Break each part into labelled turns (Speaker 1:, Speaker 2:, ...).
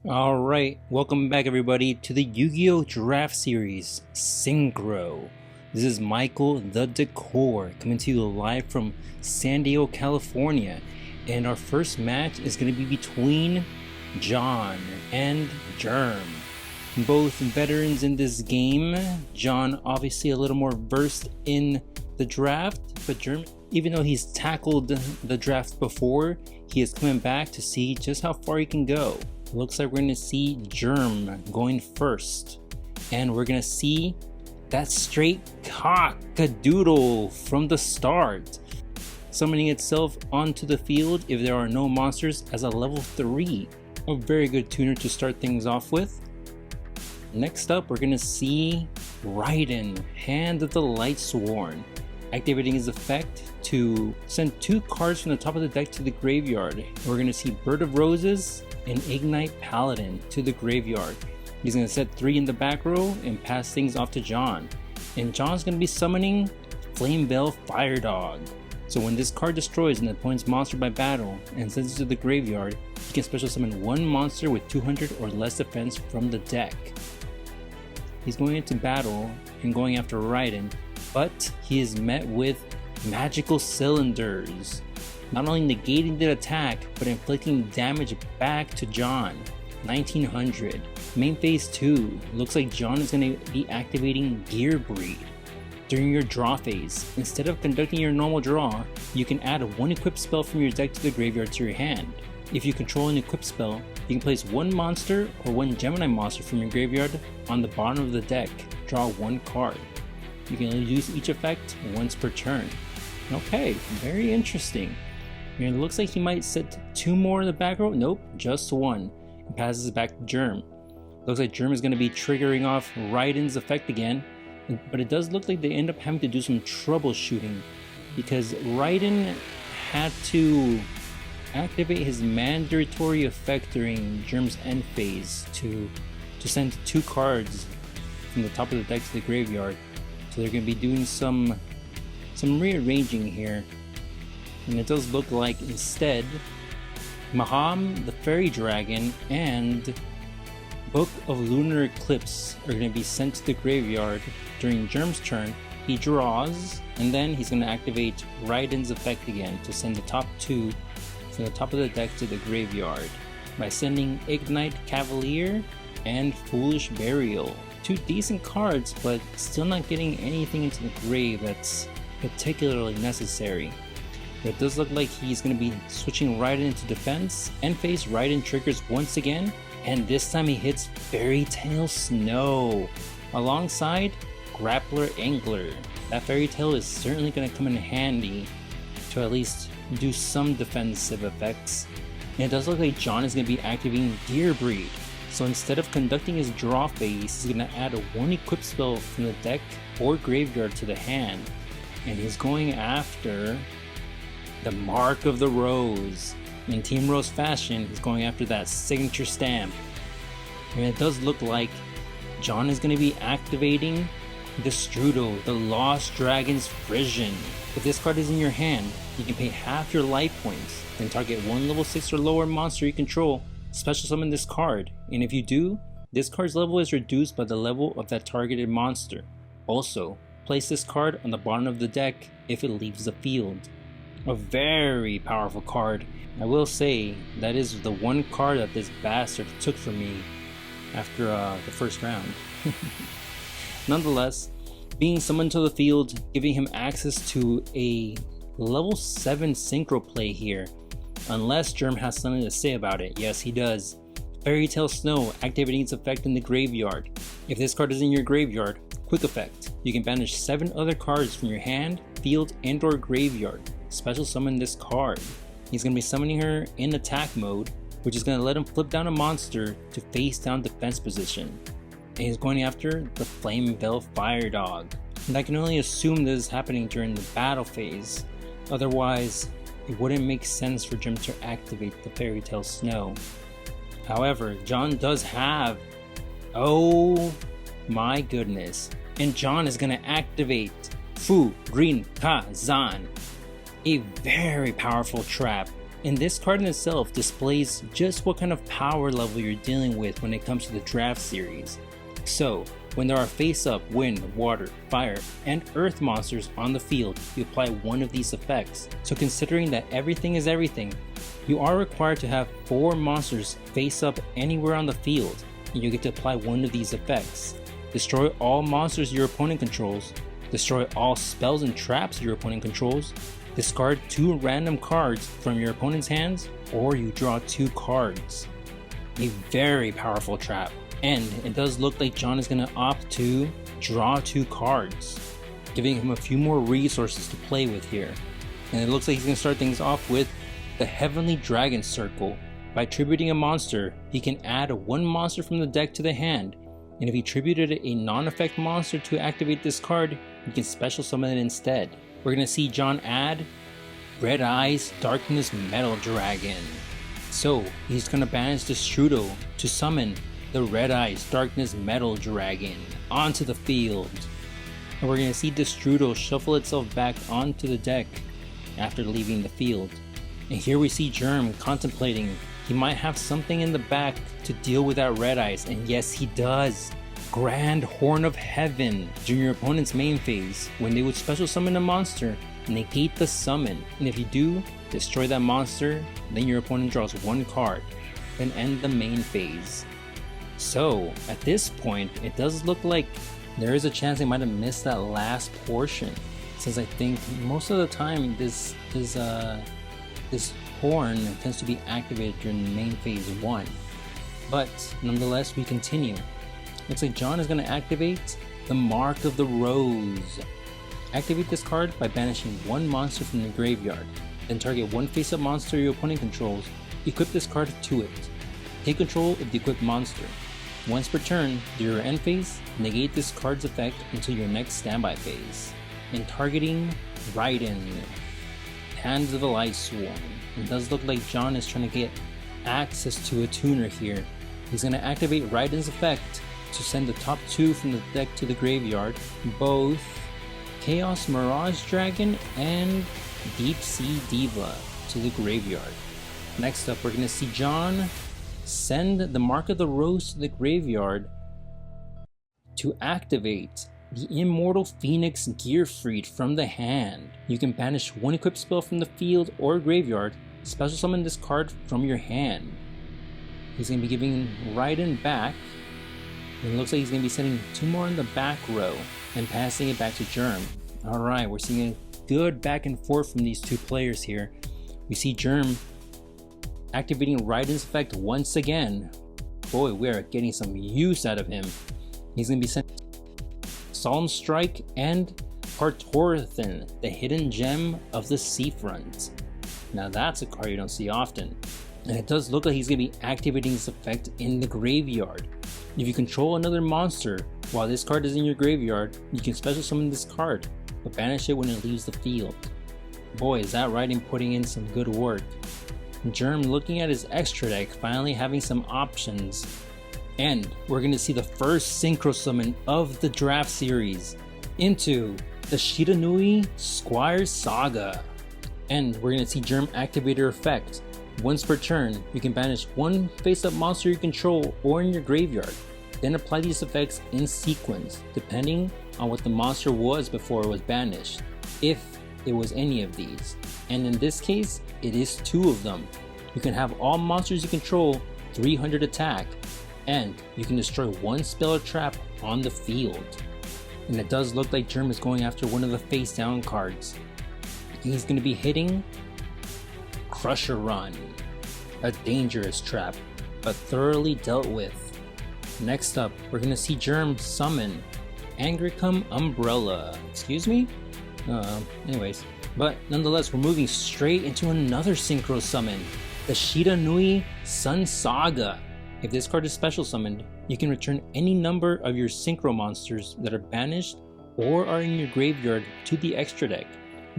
Speaker 1: Alright, welcome back everybody to the Yu-Gi-Oh! Draft Series, Synchro. This is Michael the Decor coming to you live from San Diego, California. And our first match is going to be between John and Germ. Both veterans in this game. John obviously a little more versed in the draft, but Germ, even though he's tackled the draft before, he is coming back to see just how far he can go. Looks like we're going to see Germ going first, and we're going to see that straight cock-a-doodle from the start, summoning itself onto the field if there are no monsters as a level 3. A very good tuner to start things off with. Next up, we're going to see Raiden, Hand of the Lightsworn, activating his effect to send 2 cards from the top of the deck to the graveyard. We're going to see Bird of Roses and Ignite Paladin to the graveyard. He's going to set 3 in the back row and pass things off to John. And John's going to be summoning Flame Veil Fire Dog. So when this card destroys an opponent's monster by battle and sends it to the graveyard, he can special summon 1 monster with 200 or less defense from the deck. He's going into battle and going after Raiden, but he is met with Magical Cylinders, not only negating the attack, but inflicting damage back to John. 1900. Main phase 2. Looks like John is going to be activating Gear Breed. During your draw phase, instead of conducting your normal draw, you can add 1 equipped spell from your deck to the graveyard to your hand. If you control an equipped spell, you can place 1 monster or 1 Gemini monster from your graveyard on the bottom of the deck. Draw 1 card. You can use each effect once per turn. Okay, very interesting. And it looks like he might set 2 more in the back row. Nope, just 1. And passes it back to Germ. Looks like Germ is going to be triggering off Raiden's effect again. But it does look like they end up having to do some troubleshooting, because Raiden had to activate his mandatory effect during Germ's end phase to send 2 cards from the top of the deck to the graveyard. So they're going to be doing some rearranging here. And it does look like instead Maham the Fairy Dragon and Book of Lunar Eclipse are going to be sent to the graveyard during Germ's turn. He draws, and then he's going to activate Raiden's effect again to send the top 2 from the top of the deck to the graveyard by sending Ignite Cavalier and Foolish Burial. 2 decent cards, but still not getting anything into the grave that's particularly necessary. But it does look like he's going to be switching Raiden into defense. End phase, Raiden triggers once again, and this time he hits Fairy Tail Snow alongside Grappler Angler. That Fairy Tail is certainly going to come in handy to at least do some defensive effects. And it does look like John is going to be activating Gear Breed. So instead of conducting his draw phase, he's going to add 1 equipped spell from the deck or graveyard to the hand. And he's going after the Mark of the Rose. In Team Rose fashion, he's going after that signature stamp. And it does look like John is going to be activating the Strudel, the Lost Dragon's Frisian. If this card is in your hand, you can pay half your life points, then target 1 level 6 or lower monster you control, special summon this card, and if you do, this card's level is reduced by the level of that targeted monster. Also, place this card on the bottom of the deck if it leaves the field. A very powerful card. I will say that is the one card that this bastard took from me after the first round. Nonetheless, being summoned to the field, giving him access to a level 7 Synchro play here, unless Germ has something to say about it. Yes, he does. Fairy Tail Snow, activating its effect in the graveyard. If this card is in your graveyard, quick effect. You can banish 7 other cards from your hand, field, and or graveyard. Special summon this card. He's going to be summoning her in attack mode, which is going to let him flip down a monster to face down defense position. And he's going after the Flame Veil Fire Dog. And I can only assume this is happening during the battle phase. Otherwise, it wouldn't make sense for Jim to activate the Fairy Tail Snow. However, John does have... Oh my goodness. And John is going to activate Fu Green Kazan. A very powerful trap And this card in itself displays just what kind of power level you're dealing with when it comes to the draft series. So, when there are face-up, wind, water, fire, and earth monsters on the field, you apply one of these effects. So considering that everything is everything, you are required to have 4 monsters face up anywhere on the field, and you get to apply one of these effects. Destroy all monsters your opponent controls, destroy all spells and traps your opponent controls, discard 2 random cards from your opponent's hands, or you draw 2 cards. A very powerful trap. And it does look like John is going to opt to draw 2 cards, giving him a few more resources to play with here. And it looks like he's going to start things off with the Heavenly Dragon Circle. By tributing a monster, he can add 1 monster from the deck to the hand, and if he tributed a non-effect monster to activate this card, he can special summon it instead. We're going to see John add Red Eyes Darkness Metal Dragon. So he's going to banish the Strudo to summon the Red Eyes Darkness Metal Dragon onto the field. And we're going to see Destrudo shuffle itself back onto the deck after leaving the field. And here we see Germ contemplating he might have something in the back to deal with that Red Eyes, and yes he does. Grand Horn of Heaven. During your opponent's main phase, when they would special summon a monster, negate the summon, and if you do, destroy that monster, then your opponent draws 1 card, then end the main phase. So, at this point, it does look like there is a chance they might have missed that last portion, since I think most of the time this horn tends to be activated during main phase 1. But, nonetheless, we continue. Looks like John is going to activate the Mark of the Rose. Activate this card by banishing 1 monster from the graveyard, then target 1 face-up monster your opponent controls, equip this card to it. Take control of the equipped monster. Once per turn, during your end phase, negate this card's effect until your next standby phase. And targeting Raiden, Hands of the Light Swarm. It does look like John is trying to get access to a tuner here. He's going to activate Raiden's effect to send the top 2 from the deck to the graveyard, both Chaos Mirage Dragon and Deep Sea Diva to the graveyard. Next up, we're going to see John send the Mark of the Rose to the graveyard to activate the Immortal Phoenix Gearfried from the hand. You can banish 1 equipped spell from the field or graveyard, special summon this card from your hand. He's going to be giving Raiden back, and it looks like he's going to be sending 2 more in the back row and passing it back to Germ. Alright, we're seeing a good back and forth from these 2 players here. We see Germ activating Raiden's effect once again. Boy, we are getting some use out of him. He's going to be sending Solemn Strike and Partorthan, the hidden gem of the seafront. Now that's a card you don't see often. And it does look like he's going to be activating this effect in the graveyard. If you control another monster while this card is in your graveyard, you can special summon this card, but banish it when it leaves the field. Boy, is that Raiden putting in some good work. Germ looking at his extra deck, finally having some options. And we're going to see the first Synchro summon of the draft series into the Shiranui Squire Saga. And we're going to see Germ activate her effect. Once per turn, you can banish 1 face-up monster you control or in your graveyard. Then apply these effects in sequence, depending on what the monster was before it was banished, if it was any of these. And in this case, it is 2 of them. You can have all monsters you control 300 attack, and you can destroy 1 spell or trap on the field. And it does look like Germ is going after one of the face down cards. He's going to be hitting Crusher Run, a dangerous trap, but thoroughly dealt with. Next up, we're going to see Germ summon Angricum Umbrella. Excuse me? Anyways. But nonetheless, we're moving straight into another Synchro summon, the Shiranui Sun Saga. If this card is special summoned, you can return any number of your Synchro monsters that are banished or are in your graveyard to the extra deck.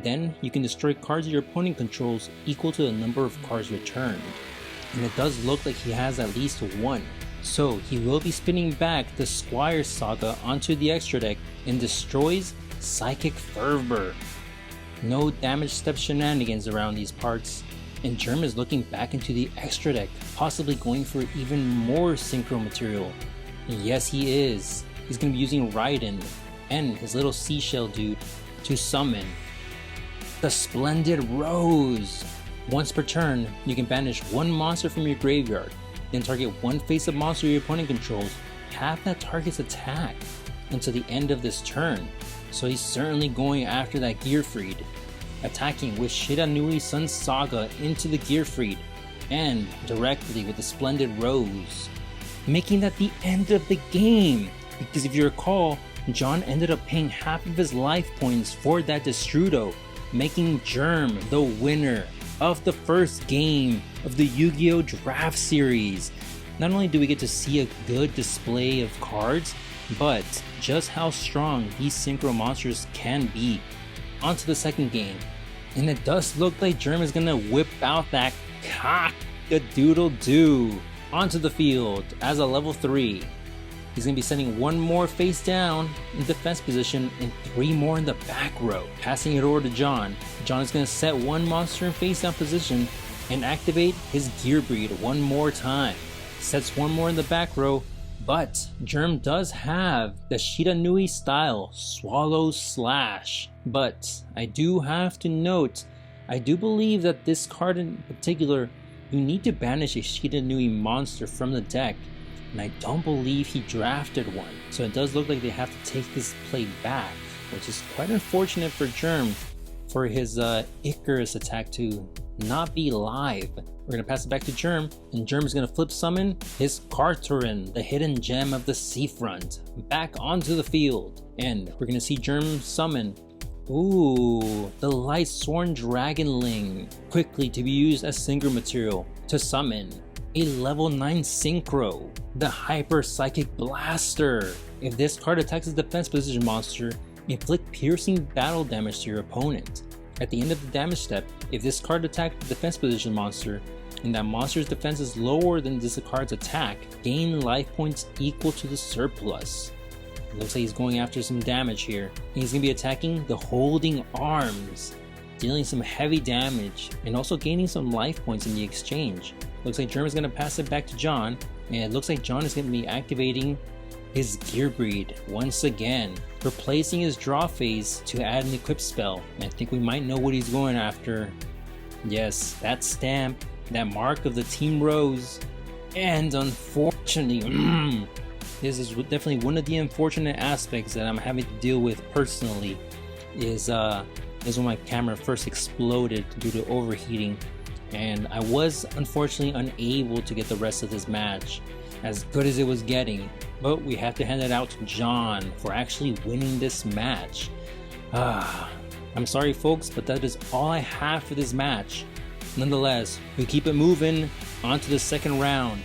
Speaker 1: Then you can destroy cards your opponent controls equal to the number of cards returned. And it does look like he has at least 1. So he will be spinning back the Squire Saga onto the extra deck and destroys Psychic Fervor. No damage step shenanigans around these parts. And Germ is looking back into the extra deck, possibly going for even more Synchro material. And yes, he is. He's going to be using Raiden and his little seashell dude to summon the Splendid Rose. Once per turn, you can banish one monster from your graveyard, then target one face-up monster your opponent controls, half that target's attack until the end of this turn. So he's certainly going after that Gearfried, attacking with Shiranui Sun Saga into the Gearfried and directly with the Splendid Rose, making that the end of the game. Because if you recall, John ended up paying half of his life points for that Destrudo, making Germ the winner of the first game of the Yu-Gi-Oh! Draft Series. Not only do we get to see a good display of cards, but just how strong these Synchro monsters can be. On to the second game, and it does look like Germ is gonna whip out that cock-a-doodle-doo onto the field as a level 3. He's going to be sending one more face down in defense position and 3 more in the back row. Passing it over to John. John is going to set one monster in face down position and activate his Gearbreed one more time. Sets one more in the back row, but Germ does have the Shiranui style Swallow Slash. But I do have to note, I do believe that this card in particular, you need to banish a Shiranui monster from the deck. And I don't believe he drafted one, so it does look like they have to take this play back, which is quite unfortunate for Germ for his Icarus attack to not be live. We're going to pass it back to Germ, and Germ is going to flip summon his Carterin, the hidden gem of the seafront, back onto the field. And we're going to see Germ summon, the Light Sworn Dragonling, quickly to be used as Synchro material to summon a level 9 Synchro, the Hyper Psychic Blaster. If this card attacks a defense position monster, inflict piercing battle damage to your opponent. At the end of the damage step, if this card attacks the defense position monster and that monster's defense is lower than this card's attack, gain life points equal to the surplus. It looks like he's going after some damage here. And he's going to be attacking the Holding Arms, dealing some heavy damage and also gaining some life points in the exchange. Looks like Germ is going to pass it back to John, and it looks like John is going to be activating his Gearbreed once again, replacing his draw phase to add an equip spell. And I think we might know what he's going after. Yes, that stamp, that mark of the Team Rose. And unfortunately, this is definitely one of the unfortunate aspects that I'm having to deal with personally, is when my camera first exploded due to overheating. And I was unfortunately unable to get the rest of this match, as good as it was getting, but we have to hand it out to John for actually winning this match. I'm sorry folks, but that is all I have for this match. Nonetheless, we keep it moving on to the second round.